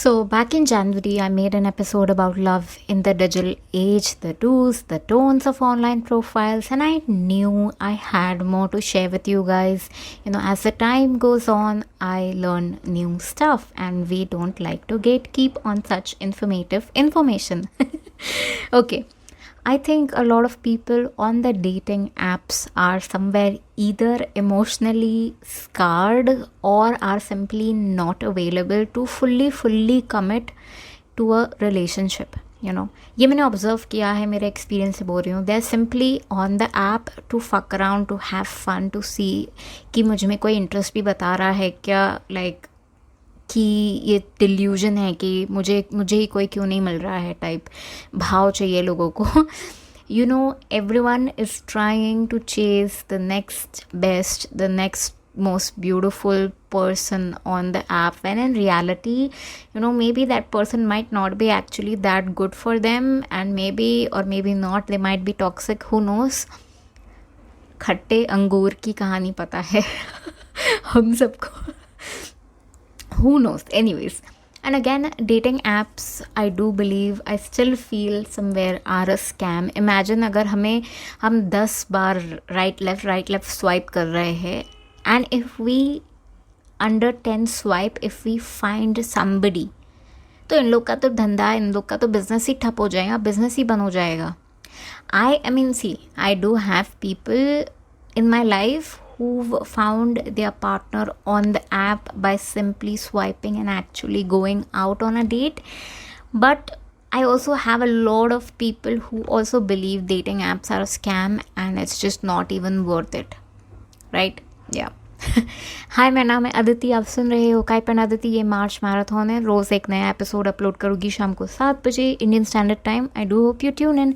So, back in January, I made an episode about love in the digital age, the do's, the don'ts of online profiles, and I knew I had more to share with you guys. As the time goes on, I learn new stuff, and we don't like to gatekeep on such informative information. Okay, I think a lot of people on the dating apps are somewhere either emotionally scarred or are simply not available to fully commit to a relationship. ये मैंने observe किया है, मेरे experience से बोल रही हूँ. They are simply on the app to fuck around, to have fun, to see कि मुझ में कोई इंटरेस्ट भी बता रहा है क्या, लाइक कि ये डिल्यूजन है कि मुझे ही कोई क्यों नहीं मिल रहा है टाइप भाव चाहिए लोगों को. Everyone is trying to chase the next best, the next most beautiful person on the app, when in reality, maybe that person might not be actually that good for them, and maybe or maybe not, they might be toxic, who knows. खट्टे अंगूर की कहानी पता है हम सबको. Who knows? Anyways, and again, dating apps, I do believe, I still feel somewhere are a scam. Imagine अगर हम 10 बार right left swipe कर रहे हैं, and if we under 10 swipe, if we find somebody, तो इन लोग का तो धंधा, इन लोग का तो बिजनेस ही ठप हो जाएगा, बिजनेस ही बंद हो जाएगा. I mean, see, I do have people in my life who've found their partner on the app by simply swiping and actually going out on a date. But I also have a lot of people who also believe dating apps are a scam and it's just not even worth it. Right? Yeah. हाय, मेरा नाम है अदिति, आप सुन रहे हो काइपन अदिति. ये मार्च marathon है. रोज़ एक नया एपिसोड अपलोड करूँगी शाम को 7 बजे Indian standard time. I do hope you tune in.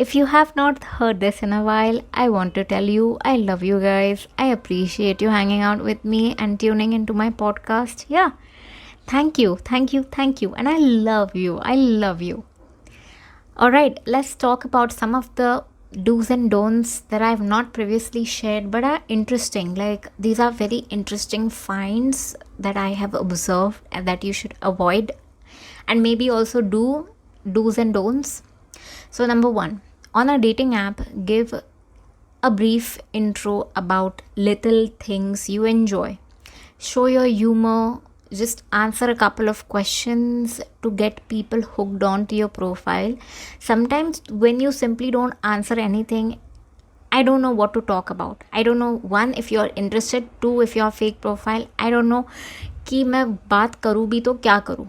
If you have not heard this in a while, I want to tell you I love you guys. I appreciate you hanging out with me and tuning into my podcast. Yeah. Thank you. And I love you. Alright, let's talk about some of the do's and don'ts that I have not previously shared but are interesting. Like, these are very interesting finds that I have observed and that you should avoid, and maybe also do's and don'ts. So number 1, on a dating app, give a brief intro about little things you enjoy. Show your humor. Just answer a couple of questions to get people hooked onto your profile. Sometimes when you simply don't answer anything, I don't know what to talk about. I don't know, 1, if you're interested, 2, if you're fake profile. I don't know कि मैं बात करूँ भी तो क्या करूँ,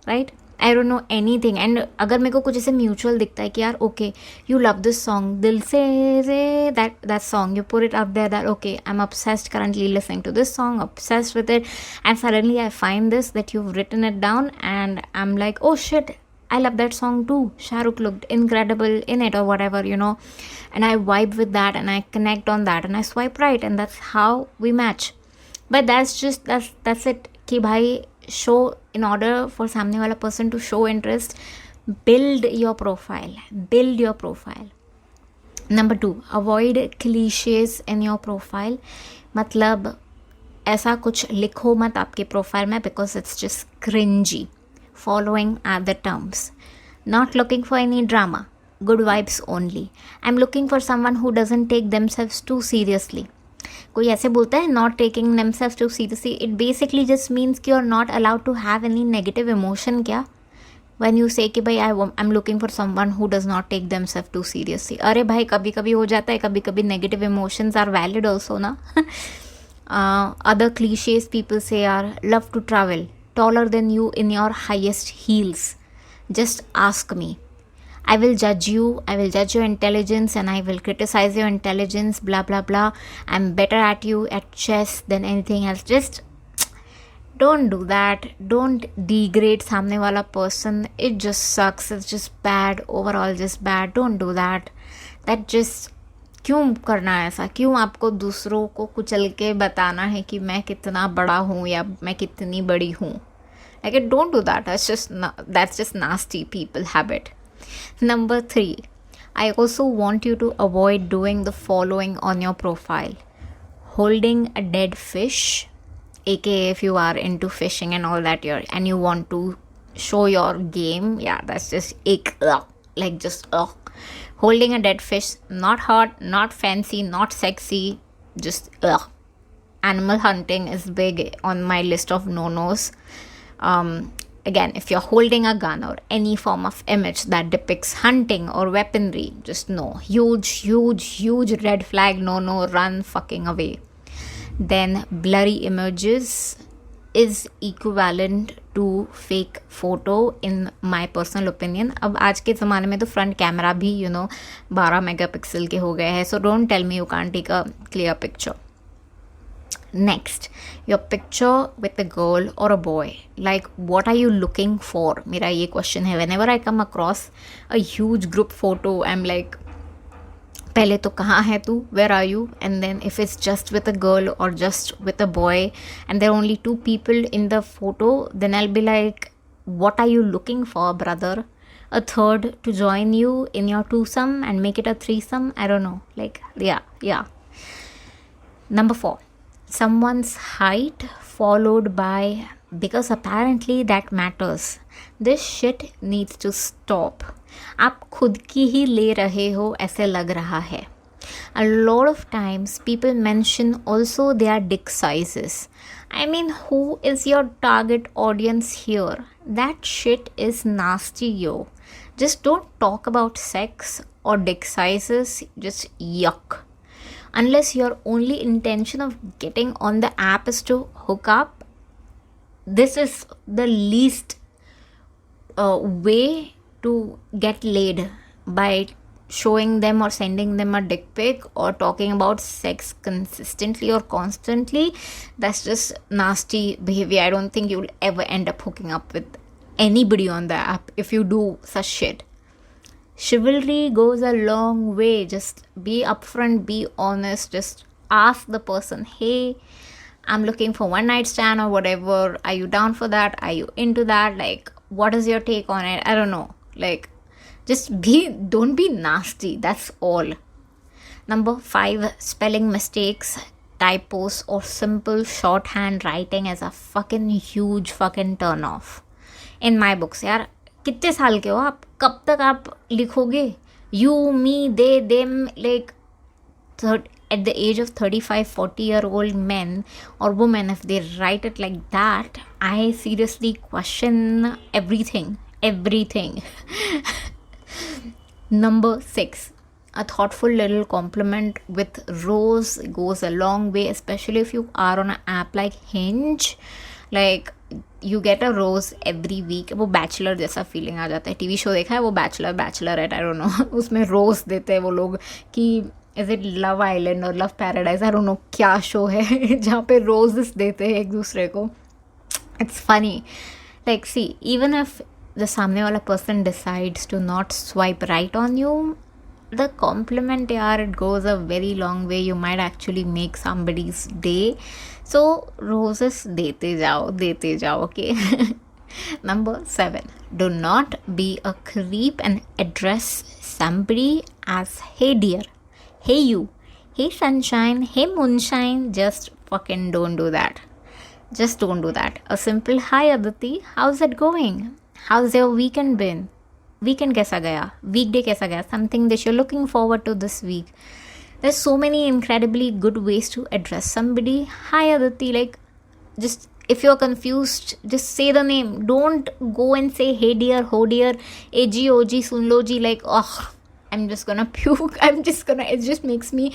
right? I don't know anything. And अगर मेरे को कुछ ऐसे म्यूचुअल दिखता है कि यार okay, you love this song, दिल से रे, that song, you put it up there that okay, I'm obsessed currently listening to this song, obsessed with it, and suddenly I find this that you've written it down and I'm like, oh shit, I love that song too, Shahrukh looked incredible in it or whatever, and I vibe with that and I connect on that and I swipe right, and that's how we match. But that's it कि भाई, show, in order for सामने वाला person to show interest, build your profile. Number 2, avoid cliches in your profile. मतलब ऐसा कुछ लिखो मत आपके प्रोफाइल में because it's just cringy. Following are the terms. Not looking for any drama. Good vibes only. I'm looking for someone who doesn't take themselves too seriously. कोई ऐसे बोलता है not taking themselves too seriously, it basically just means कि you're not allowed to have any negative emotion. क्या when you say कि भाई I'm looking for someone who does not take themselves too seriously, अरे भाई कभी कभी हो जाता है, कभी कभी negative emotions are valid also ना. Other cliches people say are love to travel, taller than you in your highest heels, just ask me, I will judge your intelligence and I will criticize your intelligence, blah blah blah, I'm better at you at chess than anything else. Just don't do that. Don't degrade सामने वाला person. It just sucks. It's just bad. Overall just bad. Don't do that. That just, क्यों करना है ऐसा? क्यों आपको दूसरों को कुचल के बताना है कि मैं कितना बड़ा हूँ या मैं कितनी बड़ी हूँ? Like, don't do that. That's just nasty people habit. Number 3, I also want you to avoid doing the following on your profile. Holding a dead fish, aka if you are into fishing and all that and you want to show your game. Yeah, that's just ick. Ugh. Like just ugh. Holding a dead fish, not hot, not fancy, not sexy, just ugh. Animal hunting is big on my list of no-nos. Again, if you're holding a gun or any form of image that depicts hunting or weaponry, just no. Huge, huge, huge red flag, no, run fucking away. Then blurry images is equivalent to fake photo in my personal opinion. अब आज के ज़माने में तो front camera भी 12 megapixel के हो गए हैं, so don't tell me you can't take a clear picture. Next, your picture with a girl or a boy. Like, what are you looking for? मेरा ये question है. Whenever I come across a huge group photo, I'm like, पहले तो कहाँ है तू? Where are you? And then if it's just with a girl or just with a boy, and there are only two people in the photo, then I'll be like, what are you looking for, brother? A third to join you in your twosome and make it a threesome? I don't know. Like, yeah. Number 4. Someone's height followed by, because apparently that matters. This shit needs to stop. आप खुद की ही ले रहे हो ऐसे लग रहा है. A lot of times people mention also their dick sizes. I mean, who is your target audience here? That shit is nasty, yo. Just don't talk about sex or dick sizes. Just yuck. Unless your only intention of getting on the app is to hook up, this is the least way to get laid, by showing them or sending them a dick pic or talking about sex consistently or constantly. That's just nasty behavior. I don't think you'll ever end up hooking up with anybody on the app if you do such shit. Chivalry goes a long way. Just be upfront, be honest. Just ask the person, hey, I'm looking for one night stand or whatever. Are you down for that? Are you into that? Like, what is your take on it? I don't know. Like, don't be nasty. That's all. Number 5, spelling mistakes, typos, or simple shorthand writing is a fucking huge fucking turn off. In my books, यार कितने साल के हो आप? कब तक आप लिखोगे? You, me, they, them, like at the age of 35, 40-year-old men or women, if they write it like that, I seriously question everything. Number 6, a thoughtful little compliment with rose goes a long way, especially if you are on an app like Hinge. Like, you get a rose every week. वो bachelor जैसा feeling आ जाता है. TV show देखा है वो bachelor I don't know. उसमें रोज देते हैं वो लोग कि इज इट लव आइलैंड और love paradise, I don't know क्या शो है जहाँ पे रोजेस देते हैं एक दूसरे को. It's funny. Like, see, even if the सामने वाला person decides to not swipe right on you, the compliment, yaar, it goes a very long way. You might actually make somebody's day. So roses dete jao, okay. Number 7, do not be a creep and address somebody as hey dear, hey you, hey sunshine, hey moonshine. Just fucking don't do that. Just don't do that. A simple hi Aditi, how's it going? How's your weekend been? Weekend कैसा गया? Weekday कैसा गया? Something that you're looking forward to this week. There's so many incredibly good ways to address somebody. Hi Aditi, like, just if you're confused, just say the name. Don't go and say hey dear, ho dear, AG, OG, sun lo ji, like, I'm just gonna puke. It just makes me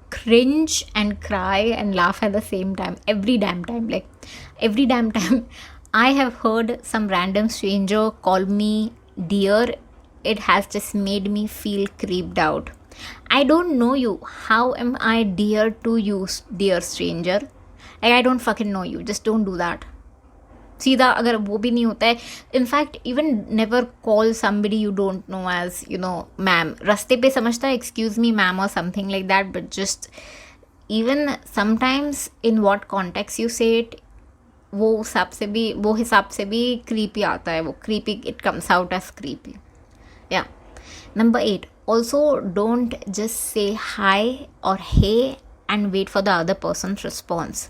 cringe and cry and laugh at the same time. Every damn time. I have heard some random stranger call me dear. It has just made me feel creeped out. I don't know you. How am I dear to you, dear stranger? Like, I don't fucking know you. Just don't do that. सीधा अगर वो भी नहीं होता है. In fact even never call somebody you don't know as ma'am. रास्ते पे समझता है एक्सक्यूज मी मैम और something like that, but just even sometimes in what context you say it, वो हिसाब से भी क्रीपी आता है. वो creepy, it comes out as creepy. Yeah. Number 8, also don't just say hi or hey and wait for the other person's response.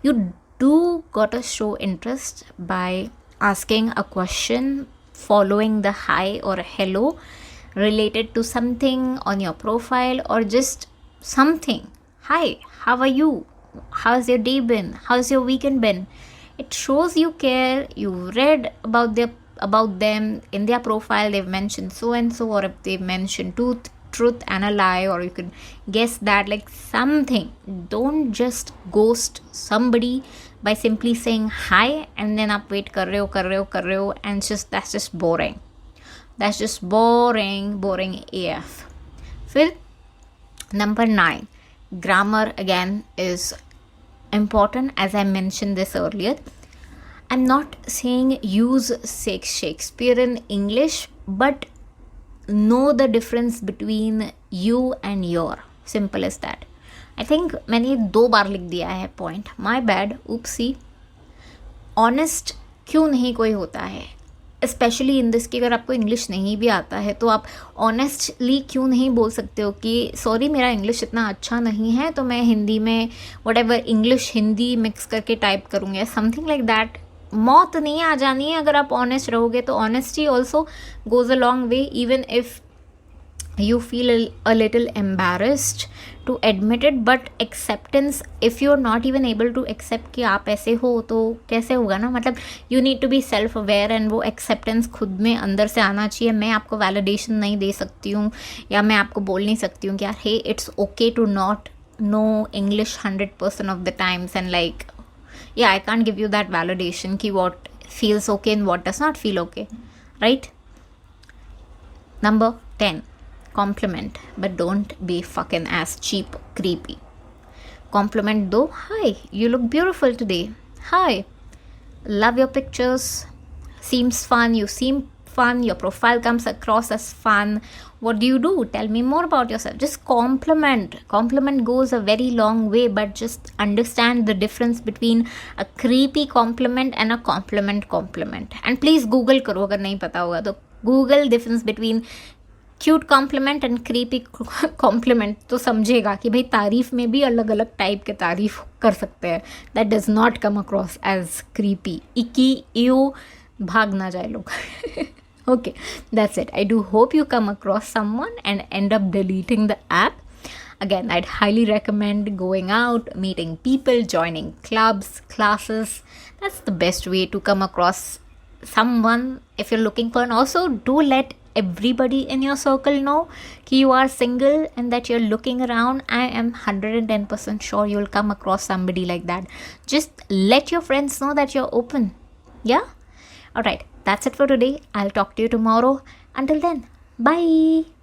You do gotta show interest by asking a question following the hi or hello related to something on your profile or just something. Hi, how are you? How's your day been? How's your weekend been? It shows you care. You read about them in their profile. They've mentioned so and so, or if they've mentioned truth and a lie, or you could guess that, like something. Don't just ghost somebody by simply saying hi and then आप wait कर रहे हो and just that's just boring. That's just boring AF. फिर number 9, grammar again is important, as I mentioned this earlier. I'm not saying use Shakespeare in English, but know the difference between you and your. Simple as that. I think मैंने 2 बार लिख दिया है point. My bad. Oopsie. Honest क्यों नहीं कोई होता है, specially in this की अगर आपको इंग्लिश नहीं भी आता है तो आप ऑनेस्टली क्यों नहीं बोल सकते हो कि सॉरी मेरा इंग्लिश इतना अच्छा नहीं है तो मैं हिंदी में व्हाटएवर इंग्लिश हिंदी मिक्स करके टाइप करूँगी, समथिंग लाइक दैट. मौत नहीं आ जानी है अगर आप ऑनेस्ट रहोगे. तो honesty also goes a long way, even if you feel a little embarrassed to admit it, but acceptance, if you're not even able to accept कि आप ऐसे हो तो कैसे होगा ना. मतलब you need to be self aware, and वो acceptance खुद में अंदर से आना चाहिए. मैं आपको validation नहीं दे सकती हूँ या मैं आपको बोल नहीं सकती हूँ कि यार hey it's okay to not know English 100% of the times, and like yeah I can't give you that validation कि what feels okay and what does not feel okay, right? Number 10, compliment, but don't be fucking ass cheap creepy. Compliment do. Hi, you look beautiful today. Hi, love your pictures, seems fun, you seem fun, your profile comes across as fun. What do? Tell me more about yourself. Just compliment goes a very long way, but just understand the difference between a creepy compliment and a compliment. And please google करो अगर नहीं पता होगा तो. Google difference between cute compliment and creepy compliment तो समझेगा कि भाई तारीफ में भी अलग अलग टाइप के तारीफ कर सकते हैं. That does not come across as creepy. इकी यू भाग ना जाए लोग. Okay, that's it. I do hope you come across someone and end up deleting the app. Again, I'd highly recommend going out, meeting people, joining clubs, classes. That's the best way to come across someone if you're looking for. And also do let everybody in your circle know that you are single and that you're looking around. I am 110% sure you'll come across somebody like that. Just let your friends know that you're open. Yeah? Alright, that's it for today. I'll talk to you tomorrow. Until then, bye.